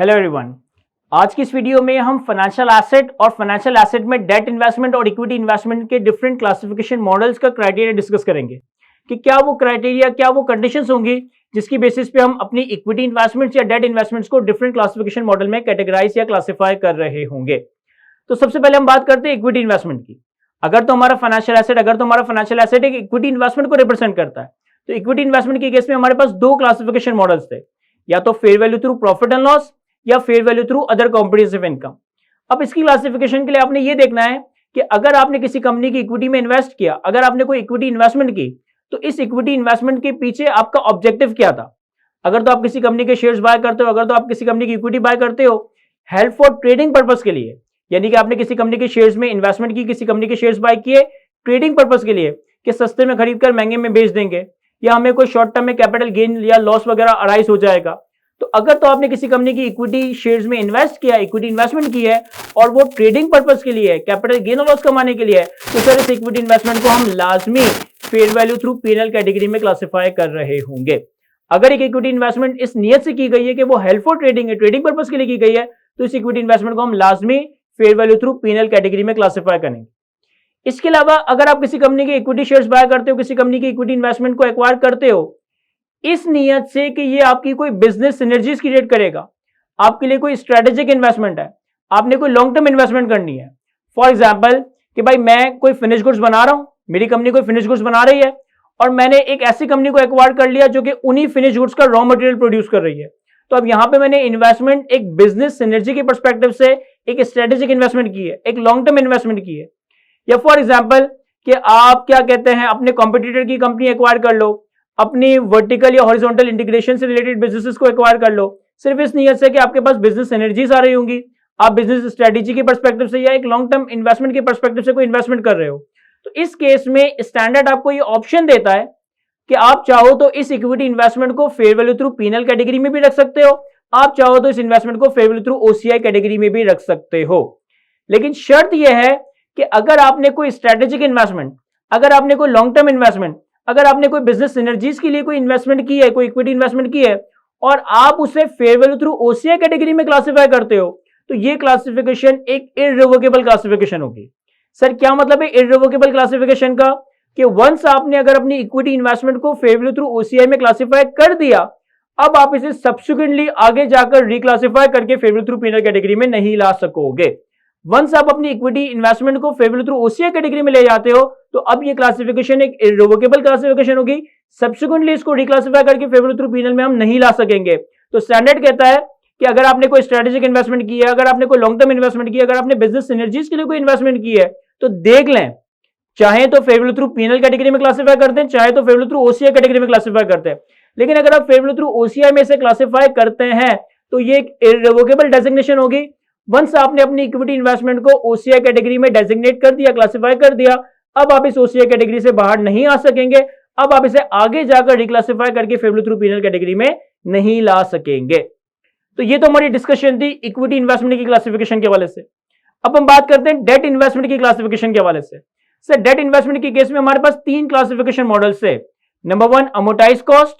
Hello everyone. आज की इस वीडियो में हम फाइनेंशियल एसेट और फाइनेंशियल एसेट में डेट इन्वेस्टमेंट और इक्विटी इन्वेस्टमेंट के डिफरेंट क्लासिफिकेशन मॉडल्स का क्राइटेरिया डिस्कस करेंगे कि क्या वो क्राइटेरिया, क्या वो कंडीशंस होंगी जिसकी बेसिस पे हम अपनी इक्विटी इन्वेस्टमेंट्स या डेट इन्वेस्टमेंट्स को डिफरेंट क्लासिफिकेशन मॉडल में कैटेगराइज या क्लासिफाई कर रहे होंगे। तो सबसे पहले हम बात करते हैं इक्विटी इन्वेस्टमेंट की। अगर तो हमारा फाइनेंशियल एसेट एक इक्विटी इन्वेस्टमेंट को रिप्रेजेंट करता है, तो इक्विटी इन्वेस्टमेंट के केस में हमारे पास दो क्लासिफिकेशन मॉडल्स थे, या तो fair value through profit and loss या fair value through other comprehensive income. अब इसकी क्लासिफिकेशन के लिए आपने ये देखना है कि अगर आपने किसी कंपनी की इक्विटी में इन्वेस्ट किया, अगर आपने कोई इक्विटी इन्वेस्टमेंट की, तो इस इक्विटी इन्वेस्टमेंट के पीछे आपका ऑब्जेक्टिव क्या था। अगर तो आप किसी कंपनी के शेयर्स बाय करते हो, अगर तो आप किसी कंपनी की इक्विटी बाय करते हो हेल्प फॉर ट्रेडिंग पर्पस के लिए, यानी कि आपने किसी कंपनी के शेयर्स में इन्वेस्टमेंट की, किसी कंपनी के शेयर्स बाय किए ट्रेडिंग पर्पस के लिए कि सस्ते में खरीद कर महंगे में बेच देंगे, या हमें कोई शॉर्ट टर्म में कैपिटल गेन या लॉस वगैरह अराइज हो जाएगा। तो अगर तो आपने किसी कंपनी की इक्विटी शेयर्स में इन्वेस्ट किया, इक्विटी इन्वेस्टमेंट की है और वो ट्रेडिंग पर्पस के लिए है, कैपिटल गेन और लॉस कमाने के लिए है, तो सर इस इक्विटी इन्वेस्टमेंट को हम लाजमी fair value through PNL category में क्लासिफाई कर रहे होंगे। अगर एक इक्विटी इन्वेस्टमेंट इस नियत से की गई है कि वो हेल्प फॉर ट्रेडिंग है, ट्रेडिंग पर्पस के लिए की गई है, तो इस इक्विटी इन्वेस्टमेंट को हम लाजमी fair value through PNL category में क्लासिफाई करेंगे। इसके अलावा अगर आप किसी कंपनी के इक्विटी शेयर्स बाय करते हो, किसी कंपनी की इक्विटी इन्वेस्टमेंट को एक्वायर करते हो इस नियत से कि ये आपकी कोई बिजनेस सिनर्जीज क्रिएट करेगा, आपके लिए कोई स्ट्रेटेजिक इन्वेस्टमेंट है, आपने कोई लॉन्ग टर्म इन्वेस्टमेंट करनी है। फॉर एग्जांपल कि भाई मैं कोई फिनिश गुड्स बना रहा हूं, मेरी कंपनी कोई फिनिश गुड्स बना रही है और मैंने एक ऐसी कंपनी को एक्वायर कर लिया जो कि उन्हीं फिनिश गुड्स का रॉ मटेरियल प्रोड्यूस कर रही है। तो अब यहां पे मैंने इन्वेस्टमेंट एक बिजनेस सिनर्जी के पर्सपेक्टिव से एक स्ट्रेटेजिक इन्वेस्टमेंट की है, एक लॉन्ग टर्म इन्वेस्टमेंट की है। या फॉर एग्जाम्पल कि आप क्या कहते हैं अपने कॉम्पिटिटर की कंपनी एक्वायर कर लो, अपनी वर्टिकल या हॉरिजॉन्टल इंटीग्रेशन से रिलेटेड बिजनेसेस को एक्वायर कर लो, सिर्फ इस नियत से कि आपके पास बिजनेस एनर्जीज आ रही होंगी, आप बिजनेस स्ट्रेटेजी के पर्सपेक्टिव से या एक लॉन्ग टर्म इन्वेस्टमेंट के पर्सपेक्टिव से कोई इन्वेस्टमेंट कर रहे हो। तो इस केस में स्टैंडर्ड आपको ये ऑप्शन देता है कि आप चाहो तो इस इक्विटी इन्वेस्टमेंट को fair value through PNL category में भी रख सकते हो, आप चाहो तो इस इन्वेस्टमेंट को fair value through OCI category में भी रख सकते हो। लेकिन शर्त यह है कि अगर आपने कोई स्ट्रेटेजिक इन्वेस्टमेंट, अगर आपने कोई लॉन्ग टर्म इन्वेस्टमेंट, अगर आपने कोई बिजनेस सिनर्जीज के लिए कोई इन्वेस्टमेंट की है, कोई इक्विटी इन्वेस्टमेंट की है और आप उसे fair value through OCI category में क्लासिफाई करते हो, तो ये क्लासिफिकेशन एक इररिवोकेबल क्लासिफिकेशन होगी। सर क्या मतलब है इररिवोकेबल क्लासिफिकेशन का? कि वंस आपने अगर अपनी इक्विटी इन्वेस्टमेंट को फेयर वैल्यू थ्रू ओसीआई में क्लासिफाई कर दिया, अब आप इसे सब्सिक्वेंटली आगे जाकर रिक्लासिफाई करके fair value through PNL category में नहीं ला सकोगे। वंस आप अपनी इक्विटी इन्वेस्टमेंट को fair value through OCI category में ले जाते हो, तो अब ये क्लासिफिकेशन एक इररिवोकेबल क्लासिफिकेशन होगी, सब्सिक्वेंटली इसको रिक्लासिफाई करके फेयर वैल्यू थ्रू पीएनएल में हम नहीं ला सकेंगे। तो स्टैंडर्ड कहता है कि अगर आपने कोई स्ट्रेटेजिक इन्वेस्टमेंट की है, अगर आपने कोई लॉन्ग टर्म इन्वेस्टमेंट की है, अगर आपने बिजनेस सिनर्जीज के लिए कोई इन्वेस्टमेंट की है, तो देख लें, चाहे तो fair value through PNL category में क्लासिफाई करते हैं, चाहे तो fair value through OCI category में क्लासिफाई करते हैं। लेकिन अगर आप फेयर वैल्यू थ्रू ओसीआई में से क्लासिफाई करते हैं तो ये एक इररिवोकेबल डेजिग्नेशन होगी। वंस आपने अपनी इक्विटी इन्वेस्टमेंट को ओसीआई कैटेगरी में डेजिग्नेट कर दिया, क्लासिफाई कर दिया, अब आप इस ओसीआई कैटेगरी से बाहर नहीं आ सकेंगे, अब आप इसे आगे जाकर रिक्लासिफाई करके fair value through PNL category में नहीं ला सकेंगे। तो ये तो हमारी डिस्कशन थी इक्विटी इन्वेस्टमेंट की क्लासिफिकेशन के हवाले से। अब हम बात करते हैं डेट इन्वेस्टमेंट की क्लासिफिकेशन के हवाले से। सर डेट इन्वेस्टमेंट के केस में हमारे पास तीन क्लासिफिकेशन मॉडल्स है। Number one amortise cost,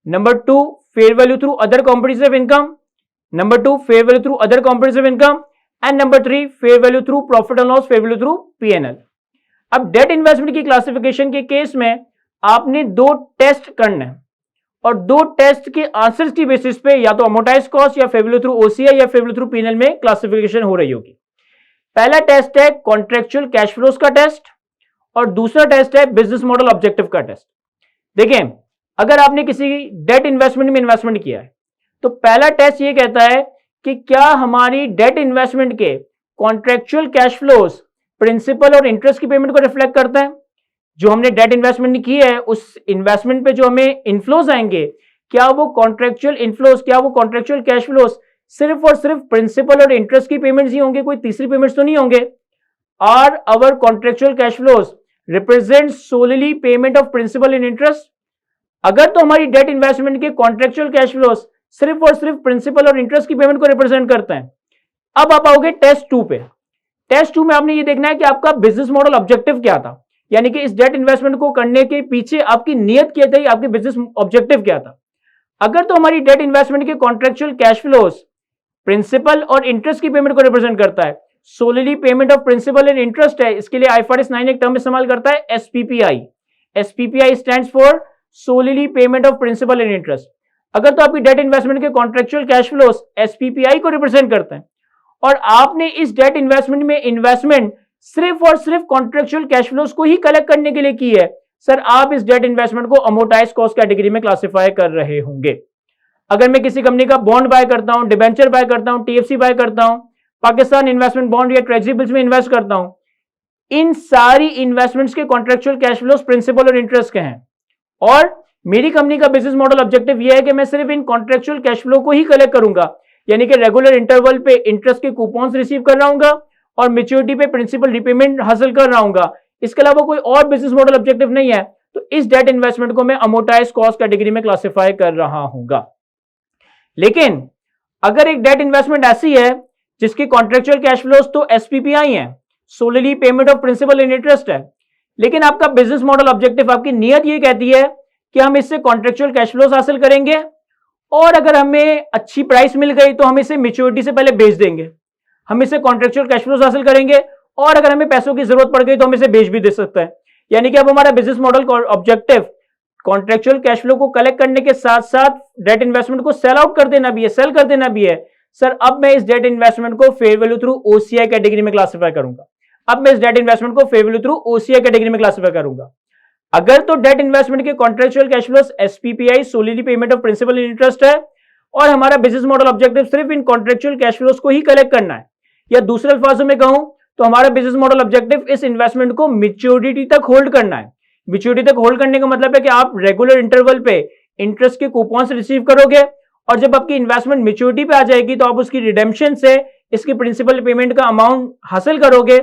number two fair value through other comprehensive income, number two fair value through other comprehensive income and number three fair value through profit and loss, fair value through PNL. अब date investment की classification के case में आपने दो test करना है और दो टेस्ट के आंसर्स की बेसिस पे या तो अमोर्टाइज कॉस्ट या फेयर वैल्यू थ्रू ओसीआई या फेयर वैल्यू थ्रू पीएनएल में क्लासिफिकेशन हो रही होगी। पहला टेस्ट है कॉन्ट्रेक्चुअल कैश फ्लोज का टेस्ट और दूसरा टेस्ट है बिजनेस मॉडल ऑब्जेक्टिव का टेस्ट। देखें, अगर आपने किसी डेट इन्वेस्टमेंट में इन्वेस्टमेंट किया है तो पहला टेस्ट ये कहता है कि क्या हमारी डेट इन्वेस्टमेंट के कॉन्ट्रेक्चुअल कैश फ्लोज प्रिंसिपल और इंटरेस्ट की पेमेंट को रिफ्लेक्ट करता है। जो हमने डेट इन्वेस्टमेंट की है उस इन्वेस्टमेंट पे जो हमें इनफ्लोज आएंगे, क्या वो कॉन्ट्रेक्चुअल इनफ्लोज, क्या वो कॉन्ट्रेक्चुअल कैश फ्लोज सिर्फ और सिर्फ प्रिंसिपल और इंटरेस्ट की पेमेंट्स ही होंगे, कोई तीसरी पेमेंट्स तो नहीं होंगे। Are our contractual cash flows represent solely payment of principal and interest. अगर तो हमारी डेट इन्वेस्टमेंट के कॉन्ट्रेक्चुअल कैश फ्लोज सिर्फ और सिर्फ प्रिंसिपल और इंटरेस्ट की पेमेंट को रिप्रेजेंट करते हैं। अब आप आओगे टेस्ट 2 पे। टेस्ट 2 में आपने ये देखना है कि आपका बिजनेस मॉडल ऑब्जेक्टिव क्या था, यानी कि इस डेट इन्वेस्टमेंट को करने के पीछे आपकी नियत क्या थी, आपके बिजनेस ऑब्जेक्टिव क्या था। अगर तो हमारी डेट इन्वेस्टमेंट के कॉन्ट्रेक्चुअल कैश फ्लोस प्रिंसिपल और इंटरेस्ट की पेमेंट को रिप्रेजेंट करता है, solely payment of principal and interest है, इसके लिए IFRS 9 एक टर्म इस्तेमाल करता है SPPI। SPPI stands for solely payment of principal and interest. अगर तो आपकी डेट इन्वेस्टमेंट के कॉन्ट्रेक्चुअल कैश फ्लोस SPPI को रिप्रेजेंट करते हैं और आपने इस डेट इन्वेस्टमेंट में इन्वेस्टमेंट सिर्फ और सिर्फ कॉन्ट्रेक्चुअल कैश फ्लोस को ही कलेक्ट करने के लिए की है, सर आप इस डेट इन्वेस्टमेंट को अमोर्टाइज कॉस्ट कैटेगरी में क्लासिफाई कर रहे होंगे। अगर मैं किसी कंपनी का बॉन्ड बाय करता हूं, डिबेंचर बाय करता हूं, TFC बाय करता हूं, पाकिस्तान इन्वेस्टमेंट बॉन्ड या ट्रेजरी बिल्स में इन्वेस्ट करता हूं, इन सारी इन्वेस्टमेंट्स के कॉन्ट्रेक्चुअल कैश फ्लोस प्रिंसिपल और इंटरेस्ट के हैं और मेरी कंपनी का बिजनेस मॉडल ऑब्जेक्टिव यह है कि मैं सिर्फ इन कॉन्ट्रेक्चुअल कैश फ्लो को ही कलेक्ट करूंगा, यानी कि रेगुलर इंटरवल पे इंटरेस्ट के कूपन्स रिसीव कर रहा हूंगा और मैच्योरिटी पे प्रिंसिपल रिपेमेंट हासिल कर रहा हूंगा। इसके अलावा कोई और बिजनेस मॉडल ऑब्जेक्टिव नहीं है, तो इस डेट इन्वेस्टमेंट को मैं अमोर्टाइज कॉस्ट कैटेगरी में क्लासिफाई कर रहा हूंगा। लेकिन अगर एक डेट इन्वेस्टमेंट ऐसी है जिसकी कॉन्ट्रेक्चुअल कैश फ्लोस तो SPPI है, solely payment of principal and interest है, लेकिन आपका बिजनेस मॉडल ऑब्जेक्टिव, आपकी नीयत ये कहती है कि हम इससे कॉन्ट्रेक्चुअल कैश फ्लोस हासिल करेंगे और अगर हमें अच्छी प्राइस मिल गई तो हम इसे मैच्योरिटी से पहले बेच देंगे, हम इसे कॉन्ट्रेक्चुअल कैश फ्लोस हासिल करेंगे और अगर हमें पैसों की जरूरत पड़ गई तो हम इसे बेच भी दे सकते हैं। यानी कि अब हमारा business model objective contractual cash flow को कलेक्ट करने के साथ साथ डेट इन्वेस्टमेंट को सेल आउट कर देना भी है, सेल कर देना भी है। सर अब मैं इस डेट इन्वेस्टमेंट को fair value through OCI category में क्लासिफाई करूंगा। अब मैं इस डेट इन्वेस्टमेंट को fair value through OCI category में क्लासिफाई करूंगा। अगर तो डेट इन्वेस्टमेंट के contractual cash flows SPPI solely payment of principal and interest है और हमारा बिजनेस मॉडल ऑब्जेक्टिव सिर्फ इन कॉन्ट्रेक्चुअल कैश फ्लोस को ही कलेक्ट करना है, या दूसरे अल्फाजों में कहूं तो हमारा बिजनेस मॉडल ऑब्जेक्टिव इस इन्वेस्टमेंट को मैच्योरिटी तक होल्ड करना है। मैच्योरिटी तक होल्ड करने का मतलब है कि आप रेगुलर इंटरवल पे इंटरेस्ट के कूपन्स रिसीव करोगे और जब आपकी इन्वेस्टमेंट मैच्योरिटी पे आ जाएगी तो आप उसकी रिडेम्पशन से इसकी प्रिंसिपल पेमेंट का अमाउंट हासिल करोगे।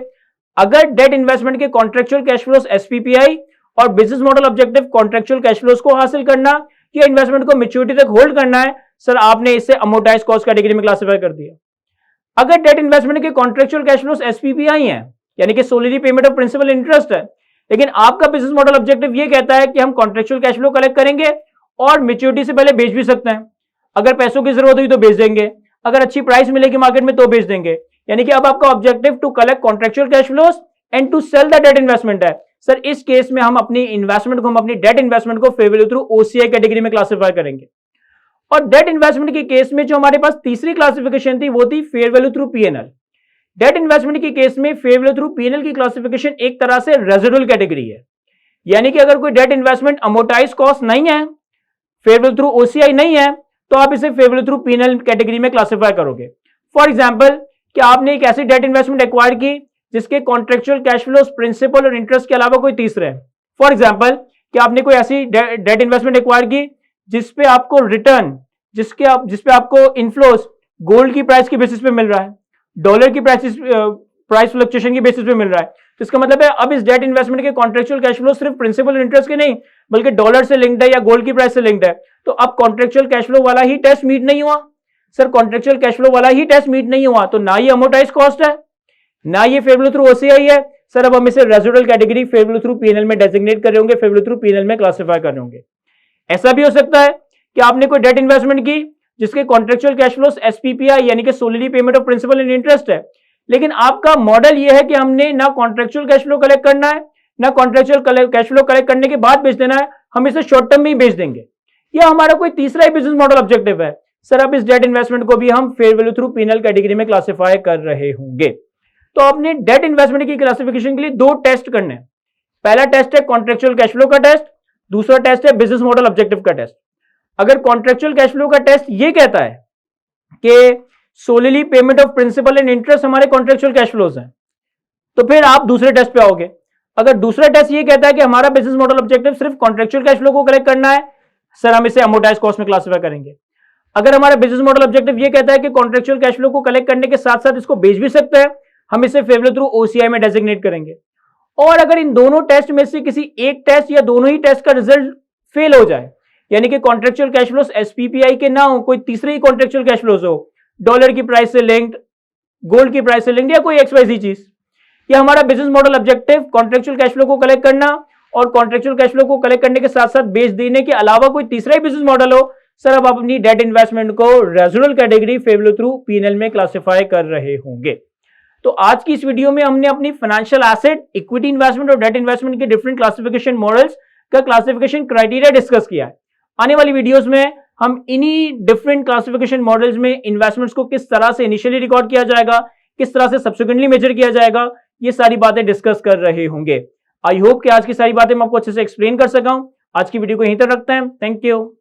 अगर डेट इन्वेस्टमेंट के कॉन्ट्रेक्चुअल कैश फ्लोस SPPI और business model objective contractual cash flows को हासिल करना या इन्वेस्टमेंट को मैच्योरिटी तक होल्ड करना है, सर आपने इसे अमोर्टाइज कॉस्ट कैटेगरी में क्लासिफाई कर दिया। अगर डेट इन्वेस्टमेंट के कॉन्ट्रेक्चुअल कैश फ्लोस SPPI है, यानी कि solely payment of principal interest है, लेकिन आपका बिजनेस मॉडल ऑब्जेक्टिव ये कहता है कि हम कॉन्ट्रेक्चुअल कैश फ्लो कलेक्ट करेंगे और मैच्योरिटी से पहले बेच भी सकते हैं, अगर पैसों की जरूरत हुई तो बेच देंगे, अगर अच्छी प्राइस मिलेगी मार्केट में तो बेच देंगे। यानी कि अब आपका objective to collect contractual cash flows and to sell the debt investment है। सर इस केस में हम अपनी इन्वेस्टमेंट को, हम अपनी डेट इन्वेस्टमेंट को fair value through OCI category में क्लासिफाई करेंगे। और डेट इन्वेस्टमेंट के केस में जो हमारे पास तीसरी क्लासिफिकेशन थी वो थी fair value through P&L। Debt investment के केस में फेयर वैल्यू थ्रू P&L की क्लासिफिकेशन एक तरह से रेजिडुअल कैटेगरी है, यानी कि अगर कोई डेट इन्वेस्टमेंट अमोर्टाइज कॉस्ट नहीं है, फेयर वैल्यू थ्रू OCI नहीं है, तो आप इसे fair value through P&L category में क्लासिफाई करोगे। फॉर एग्जांपल कि आपने एक ऐसी डेट इन्वेस्टमेंट एक्वायर की जिसके कॉन्ट्रेक्चुअल कैश फ्लोस प्रिंसिपल और इंटरेस्ट के अलावा कोई तीसरे है। फॉर एग्जांपल कि आपने कोई ऐसी डेट इन्वेस्टमेंट एक्वायर की जिसपे आपको रिटर्न, जिसपे आपको इनफ्लोस गोल्ड की प्राइस के बेसिस पे मिल रहा है, डॉलर की प्राइस फ्लक्चुएशन की बेसिस पे मिल रहा है। तो इसका मतलब है अब इस डेट इन्वेस्टमेंट के कॉन्ट्रेक्चुअल कैश फ्लो सिर्फ प्रिंसिपल और इंटरेस्ट के नहीं बल्कि डॉलर से लिंक्ड है या गोल्ड की प्राइस से लिंक्ड है। तो अब कॉन्ट्रेक्चुअल कैश फ्लो वाला ही टेस्ट मीट नहीं हुआ। सर कॉन्ट्रेक्चुअल कैश फ्लो वाला ही टेस्ट मीट नहीं हुआ तो ना ये अमोर्टाइज कॉस्ट है, ना ये फेयर वैल्यू थ्रू OCI है। सर अब हम इसे residual category fair value through P&L में डेजिग्नेट कर रहे होंगे, फेयर वैल्यू थ्रू P&L में क्लासिफाई कर रहे होंगे। ऐसा भी हो सकता है कि आपने कोई डेट इन्वेस्टमेंट की जिसके कॉन्ट्रेक्चुअल कैश फ्लोस SPPI यानी कि solely payment of principal and interest है, लेकिन आपका मॉडल यह है कि हमने ना कॉन्ट्रेक्चुअल कैश फ्लो कलेक्ट करना है ना कॉन्ट्रेक्चुअल कैश फ्लो कलेक्ट करने के बाद बेच देना है, हम इसे शॉर्ट टर्म में ही बेच देंगे, या हमारा कोई तीसरा ही बिजनेस मॉडल ऑब्जेक्टिव है। सर अब इस डेट इन्वेस्टमेंट को भी हम fair value through P&L category में क्लासिफाई कर रहे होंगे। तो आपने डेट इन्वेस्टमेंट की क्लासिफिकेशन के लिए दो टेस्ट करने हैं। पहला टेस्ट है कॉन्ट्रेक्चुअल कैश फ्लो का टेस्ट, दूसरा टेस्ट है बिजनेस मॉडल ऑब्जेक्टिव का टेस्ट। अगर कॉन्ट्रेक्चुअल कैश फ्लो का टेस्ट ये कहता है कि solely payment of principal and interest हमारे कॉन्ट्रेक्चुअल कैश फ्लोज हैं, तो फिर आप दूसरे टेस्ट पे आओगे। अगर दूसरा टेस्ट ये कहता है कि हमारा बिजनेस मॉडल ऑब्जेक्टिव सिर्फ कॉन्ट्रेक्चुअल कैश फ्लो को कलेक्ट करना है, सर हम इसे अमोर्टाइज कॉस्ट में क्लासिफाई करेंगे। अगर हमारा बिजनेस मॉडल ऑब्जेक्टिव ये कहता है कि कॉन्ट्रेक्चुअल कैश फ्लो को कलेक्ट करने के साथ साथ इसको बेच भी सकते हैं, हम इसे फेयर वैल्यू थ्रू OCI में डेजिग्नेट करेंगे। और अगर इन दोनों टेस्ट में से किसी एक टेस्ट या दोनों ही टेस्ट का रिजल्ट फेल हो जाए, यानी कि कॉन्ट्रेक्चुअल कैश फ्लोस SPPI के ना हो, कोई तीसरे ही कॉन्ट्रेक्चुअल कैश फ्लोस हो, डॉलर की प्राइस से लिंक्ड, गोल्ड की प्राइस से लिंक्ड या कोई XYZ चीज, या हमारा business model objective contractual cash flow को कलेक्ट करना और कॉन्ट्रेक्चुअल कैश फ्लो को कलेक्ट करने के साथ साथ बेच देने के अलावा कोई तीसरा ही बिजनेस मॉडल हो, सर अब आप अपनी डेट इन्वेस्टमेंट को रेजिडुअल कैटेगरी फेवलो थ्रू पीएनएल में क्लासिफाई कर रहे होंगे। तो आज की इस वीडियो में हमने अपनी फाइनेंशियल एसेट, इक्विटी इन्वेस्टमेंट और डेट इन्वेस्टमेंट के डिफरेंट क्लासिफिकेशन मॉडल्स का क्लासिफिकेशन क्राइटेरिया डिस्कस किया है। आने वाली वीडियोस में हम इन्हीं डिफरेंट क्लासिफिकेशन मॉडल्स में इन्वेस्टमेंट्स को किस तरह से इनिशियली रिकॉर्ड किया जाएगा, किस तरह से सब्सिक्वेंटली मेजर किया जाएगा, ये सारी बातें डिस्कस कर रहे होंगे। आई होप कि आज की सारी बातें मैं आपको अच्छे से एक्सप्लेन कर सका हूं। आज की वीडियो को यहीं तक रखते हैं। Thank you.